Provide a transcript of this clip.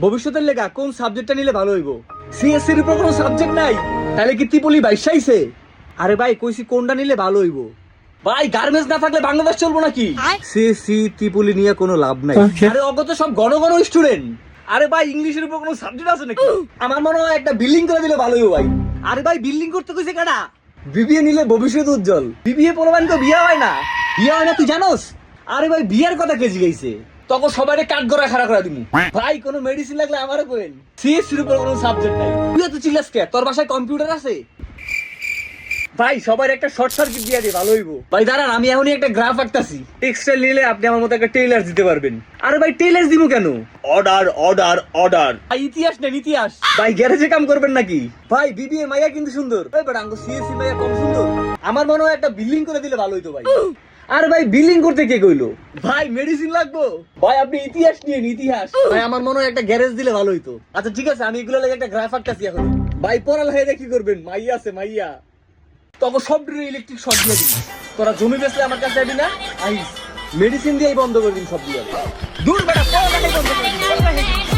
ভবিষ্যতের লেগা কোন সাবজেক্টটা নিলে ভালো হইব? সিএসসি এর উপর কোনো সাবজেক্ট নাই? তাহলে কি ত্রিপলি বাইশাইছে? আরে ভাই কইছি কোনটা নিলে ভালো হইব? ভাই গার্মেন্টস না থাকলে বাংলাদেশ চলবো নাকি? সিএসসি ত্রিপলি নিয়ে কোনো লাভ নাই। আরে অগত সব ঘন ঘন স্টুডেন্ট। আরে ভাই ইংলিশের উপর কোনো সাবজেক্ট আছে নাকি? আমার মনে হয় একটা বিল্ডিং করে দিলে ভালো হইব ভাই। আরে ভাই বিল্ডিং করতে কইছে কাটা? বিবিএ নিলে ভবিষ্যৎ উজ্জ্বল। বিবিএ পোলাপান তো বিয়ে হয় না। বিয়ে হয় না তুই জানোস? আরে ভাই বিয়ের কথা কে জিগাইছে? তখন সবাই কাট গড়া খাড়া করে দিমু। ভাই কোনো মেডিসিন লাগলে আমারও কইেন। সিএসসি এর উপর কোনো সাবজেক্ট নাই। তুই তো চিল্লাস কে? তোর বাসায় কম্পিউটার আছে? ভাই সবার একটা শর্ট সার্কিট দিয়ে দে ভালো হইব। ভাই দাঁড়ান আমি এখনই একটা গ্রাফ আঁকতাছি। টেক্সটাইল নিলে আপনি আমার মতো একটা টেইলার দিতে পারবেন। আরে ভাই টেইলার দিমু কেন? Order order order. ভাই ইতিহাস নেন ইতিহাস। ভাই গ্যারেজে কাম করবেন নাকি? ভাই বিবিএ মাইয়া কিন্তু সুন্দর। ভাই বাট আঙ্গো সিএসসি মাইয়া কম সুন্দর। আমার মনে হয় একটা বিল্ডিং করে দিলে ভালো হইতো ভাই। আরে ভাই বিল্ডিং করতে কে কইলো? ভাই মেডিসিন লাগবো। ভাই আপনি ইতিহাস নিয়েন ইতিহাস। ভাই আমার মনে হয় একটা গ্যারেজ দিলে ভালো হইতো। আচ্ছা ঠিক আছে আমি এগুলো লাগে একটা গ্রাফ আঁকতাছি এখন। ভাই পড়ালেখা কি করবেন? মাইয়া আছে মাইয়া। তখন সব ইলেকট্রিক শর্ট দিয়ে দিবি। তোরা জমি বেচলে আমার কাছে যাবি না? আইস মেডিসিন দিয়েই বন্ধ করে দিন সবগুলো। দূর বেটা পড়ালেখাই বন্ধ করে দিন।